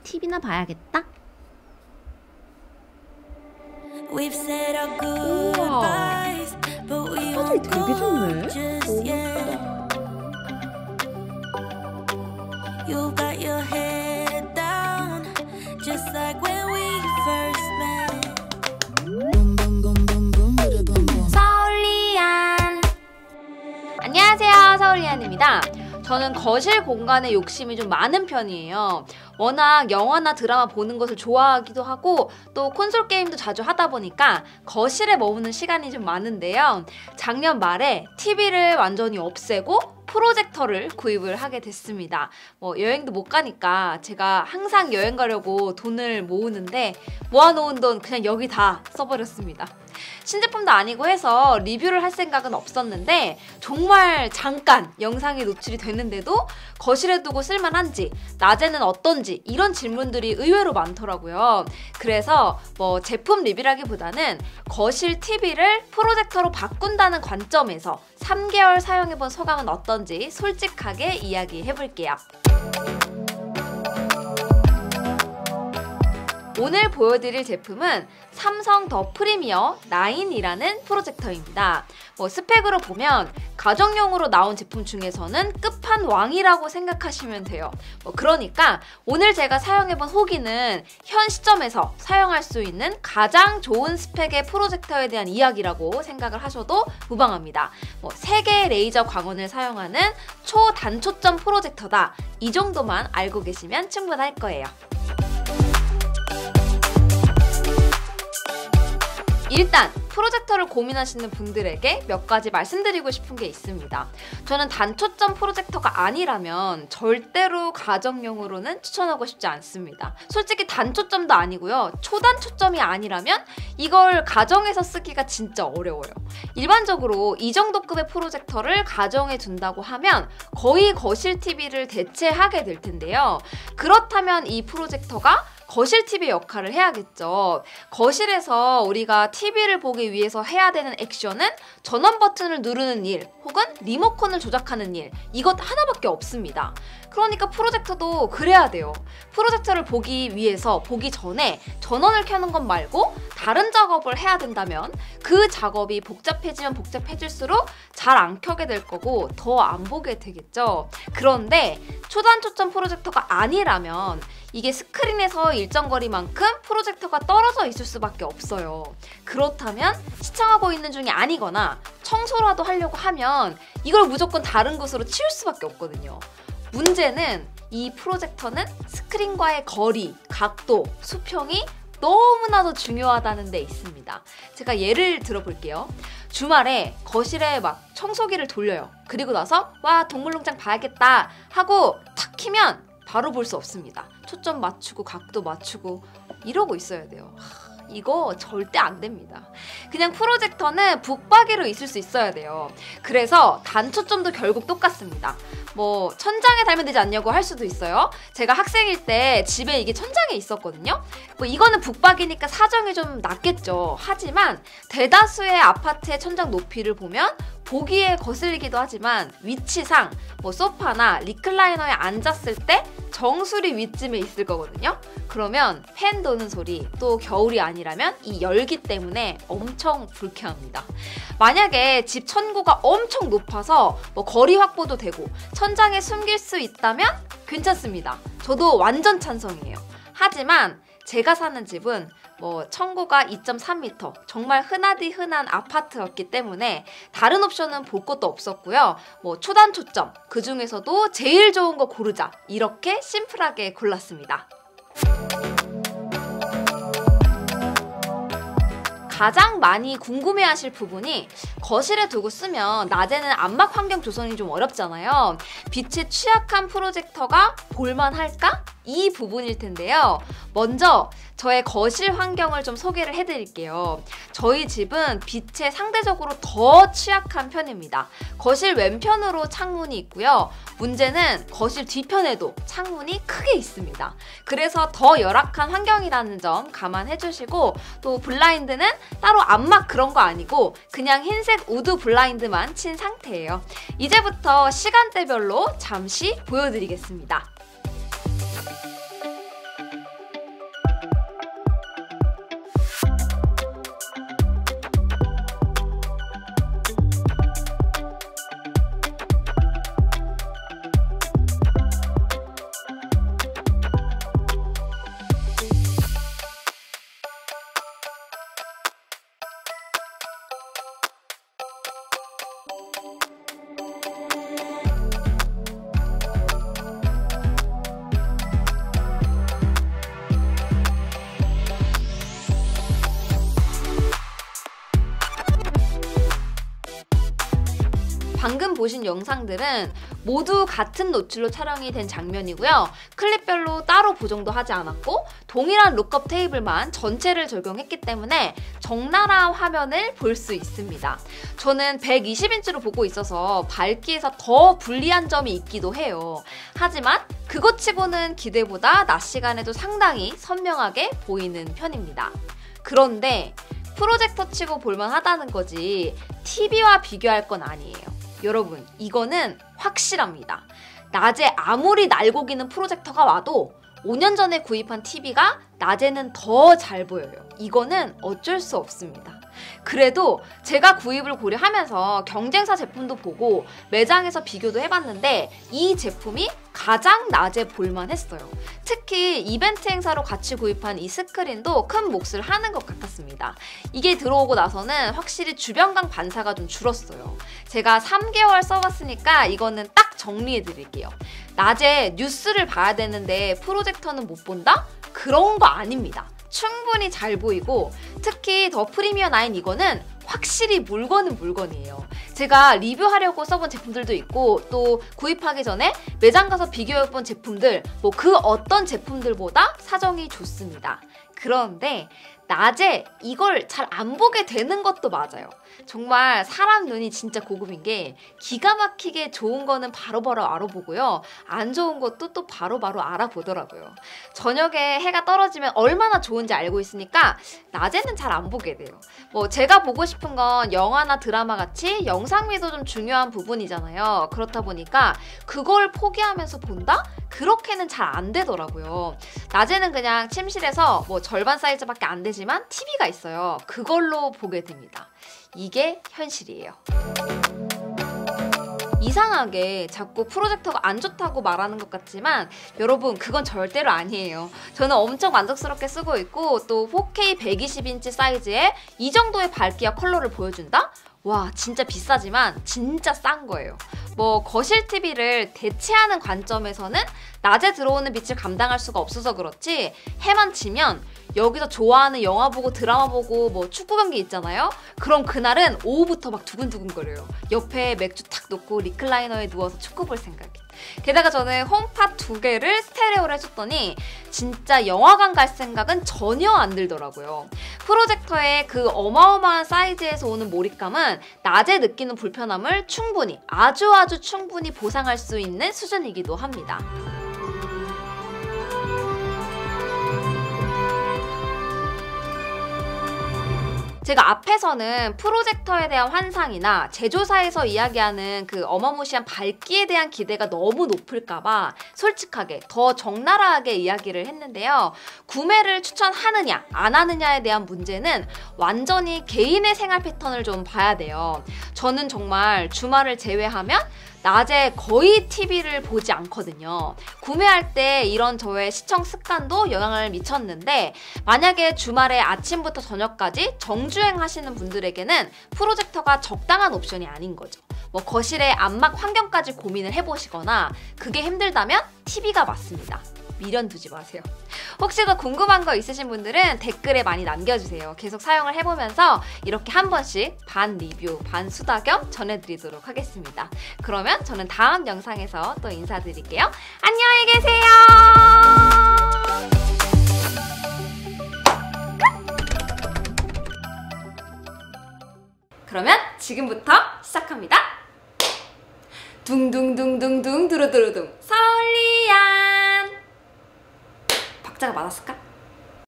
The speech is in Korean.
TV나 봐야겠다. 우와, 화질이 되게 좋네. 너무 예쁘다. You got your head down, just like when we first met. Boom, boom, boom, boom, boom, boom, boom, boom. 서울리안. 안녕하세요, 서울리안입니다. 저는 거실 공간에 욕심이 좀 많은 편이에요. 워낙 영화나 드라마 보는 것을 좋아하기도 하고 또 콘솔 게임도 자주 하다 보니까 거실에 머무는 시간이 좀 많은데요. 작년 말에 TV를 완전히 없애고 프로젝터를 구입을 하게 됐습니다. 여행도 못 가니까 제가 항상 여행 가려고 돈을 모으는데 모아놓은 돈 그냥 여기 다 써버렸습니다. 신제품도 아니고 해서 리뷰를 할 생각은 없었는데 정말 잠깐 영상에 노출이 됐는데도 거실에 두고 쓸만한지 낮에는 어떤지 이런 질문들이 의외로 많더라고요. 그래서 제품 리뷰라기보다는 거실 TV를 프로젝터로 바꾼다는 관점에서 3개월 사용해본 소감은 어떤지 솔직하게 이야기해볼게요. 오늘 보여드릴 제품은 삼성 더 프리미어 9이라는 프로젝터입니다. 스펙으로 보면 가정용으로 나온 제품 중에서는 끝판왕이라고 생각하시면 돼요. 그러니까 오늘 제가 사용해본 후기는 현 시점에서 사용할 수 있는 가장 좋은 스펙의 프로젝터에 대한 이야기라고 생각을 하셔도 무방합니다. 3개의 레이저 광원을 사용하는 초단초점 프로젝터다. 이 정도만 알고 계시면 충분할 거예요. 일단 프로젝터를 고민하시는 분들에게 몇 가지 말씀드리고 싶은 게 있습니다. 저는 단초점 프로젝터가 아니라면 절대로 가정용으로는 추천하고 싶지 않습니다. 솔직히 단초점도 아니고요. 초단초점이 아니라면 이걸 가정에서 쓰기가 진짜 어려워요. 일반적으로 이 정도 급의 프로젝터를 가정에 둔다고 하면 거의 거실 TV를 대체하게 될 텐데요. 그렇다면 이 프로젝터가 거실 TV 역할을 해야겠죠. 거실에서 우리가 TV를 보기 위해서 해야 되는 액션은 전원 버튼을 누르는 일 혹은 리모컨을 조작하는 일, 이것 하나밖에 없습니다. 그러니까 프로젝터도 그래야 돼요. 프로젝터를 보기 위해서 보기 전에 전원을 켜는 것 말고 다른 작업을 해야 된다면 그 작업이 복잡해지면 복잡해질수록 잘 안 켜게 될 거고 더 안 보게 되겠죠. 그런데 초단초점 프로젝터가 아니라면 이게 스크린에서 일정 거리만큼 프로젝터가 떨어져 있을 수밖에 없어요. 그렇다면 시청하고 있는 중이 아니거나 청소라도 하려고 하면 이걸 무조건 다른 곳으로 치울 수밖에 없거든요. 문제는 이 프로젝터는 스크린과의 거리, 각도, 수평이 너무나도 중요하다는 데 있습니다. 제가 예를 들어볼게요. 주말에 거실에 막 청소기를 돌려요. 그리고 나서 와, 동물농장 봐야겠다 하고 탁 키면 바로 볼 수 없습니다. 초점 맞추고 각도 맞추고 이러고 있어야 돼요. 이거 절대 안 됩니다. 그냥 프로젝터는 북박이로 있을 수 있어야 돼요. 그래서 단초점도 결국 똑같습니다. 천장에 달면 되지 않냐고 할 수도 있어요. 제가 학생일 때 집에 이게 천장에 있었거든요. 이거는 북박이니까 사정이 좀 낫겠죠. 하지만 대다수의 아파트의 천장 높이를 보면 보기에 거슬리기도 하지만 위치상 소파나 리클라이너에 앉았을 때 정수리 위쯤에 있을 거거든요. 그러면 팬 도는 소리, 또 겨울이 아니라면 이 열기 때문에 엄청 불쾌합니다. 만약에 집 천고가 엄청 높아서 거리 확보도 되고 천장에 숨길 수 있다면 괜찮습니다. 저도 완전 찬성이에요. 하지만 제가 사는 집은 천고가 2.3m, 정말 흔하디 흔한 아파트였기 때문에 다른 옵션은 볼 것도 없었고요. 초단초점, 그 중에서도 제일 좋은 거 고르자, 이렇게 심플하게 골랐습니다. 가장 많이 궁금해하실 부분이 거실에 두고 쓰면 낮에는 암막 환경 조성이 좀 어렵잖아요. 빛에 취약한 프로젝터가 볼만할까? 이 부분일 텐데요. 먼저 저의 거실 환경을 좀 소개를 해드릴게요. 저희 집은 빛에 상대적으로 더 취약한 편입니다. 거실 왼편으로 창문이 있고요. 문제는 거실 뒤편에도 창문이 크게 있습니다. 그래서 더 열악한 환경이라는 점 감안해 주시고, 또 블라인드는 따로 암막 그런 거 아니고 그냥 흰색 우드 블라인드만 친 상태예요. 이제부터 시간대별로 잠시 보여드리겠습니다. 보신 영상들은 모두 같은 노출로 촬영이 된 장면이고요. 클립별로 따로 보정도 하지 않았고 동일한 룩업 테이블만 전체를 적용했기 때문에 적나라한 화면을 볼 수 있습니다. 저는 120인치로 보고 있어서 밝기에서 더 불리한 점이 있기도 해요. 하지만 그것 치고는 기대보다 낮 시간에도 상당히 선명하게 보이는 편입니다. 그런데 프로젝터 치고 볼만하다는 거지 TV와 비교할 건 아니에요. 여러분, 이거는 확실합니다. 낮에 아무리 날고기는 프로젝터가 와도 5년 전에 구입한 TV가 낮에는 더 잘 보여요. 이거는 어쩔 수 없습니다. 그래도 제가 구입을 고려하면서 경쟁사 제품도 보고 매장에서 비교도 해봤는데 이 제품이 가장 낮에 볼만했어요. 특히 이벤트 행사로 같이 구입한 이 스크린도 큰 몫을 하는 것 같았습니다. 이게 들어오고 나서는 확실히 주변광 반사가 좀 줄었어요. 제가 3개월 써봤으니까 이거는 딱 정리해드릴게요. 낮에 뉴스를 봐야 되는데 프로젝터는 못 본다? 그런 거 아닙니다. 충분히 잘 보이고 특히 더 프리미어 9 이거는 확실히 물건은 물건이에요. 제가 리뷰하려고 써본 제품들도 있고 또 구입하기 전에 매장 가서 비교해본 제품들 그 어떤 제품들보다 사정이 좋습니다. 그런데 낮에 이걸 잘 안 보게 되는 것도 맞아요. 정말 사람 눈이 진짜 고급인 게 기가 막히게 좋은 거는 바로바로 알아보고요. 안 좋은 것도 또 바로바로 알아보더라고요. 저녁에 해가 떨어지면 얼마나 좋은지 알고 있으니까 낮에는 잘 안 보게 돼요. 제가 보고 싶은 건 영화나 드라마 같이 영상미도 좀 중요한 부분이잖아요. 그렇다 보니까 그걸 포기하면서 본다? 그렇게는 잘 안 되더라고요. 낮에는 그냥 침실에서 절반 사이즈밖에 안 되지만 TV가 있어요. 그걸로 보게 됩니다. 이게 현실이에요. 이상하게 자꾸 프로젝터가 안 좋다고 말하는 것 같지만 여러분, 그건 절대로 아니에요. 저는 엄청 만족스럽게 쓰고 있고 또 4K 120인치 사이즈에 이 정도의 밝기와 컬러를 보여준다? 와, 진짜 비싸지만 진짜 싼 거예요. 거실 TV를 대체하는 관점에서는 낮에 들어오는 빛을 감당할 수가 없어서 그렇지 해만 지면 여기서 좋아하는 영화 보고 드라마 보고 축구 경기 있잖아요? 그럼 그날은 오후부터 막 두근두근거려요. 옆에 맥주 탁 놓고 리클라이너에 누워서 축구 볼 생각이. 게다가 저는 홈팟 2개를 스테레오로 해줬더니 진짜 영화관 갈 생각은 전혀 안 들더라고요. 프로젝터의 그 어마어마한 사이즈에서 오는 몰입감은 낮에 느끼는 불편함을 충분히, 아주 충분히 보상할 수 있는 수준이기도 합니다. 제가 앞에서는 프로젝터에 대한 환상이나 제조사에서 이야기하는 그 어마무시한 밝기에 대한 기대가 너무 높을까봐 솔직하게 더 적나라하게 이야기를 했는데요. 구매를 추천하느냐 안 하느냐에 대한 문제는 완전히 개인의 생활 패턴을 좀 봐야 돼요. 저는 정말 주말을 제외하면 낮에 거의 TV를 보지 않거든요. 구매할 때 이런 저의 시청 습관도 영향을 미쳤는데 만약에 주말에 아침부터 저녁까지 정주행 하시는 분들에게는 프로젝터가 적당한 옵션이 아닌 거죠. 거실에 안막 환경까지 고민을 해보시거나 그게 힘들다면 TV가 맞습니다. 미련 두지 마세요. 혹시 더 궁금한 거 있으신 분들은 댓글에 많이 남겨주세요. 계속 사용을 해보면서 이렇게 한 번씩 반 리뷰, 반 수다 겸 전해드리도록 하겠습니다. 그러면 저는 다음 영상에서 또 인사드릴게요. 안녕히 계세요. 그러면 지금부터 시작합니다. 둥둥둥둥둥 두루두루둥 설리안 박자가 맞았을까?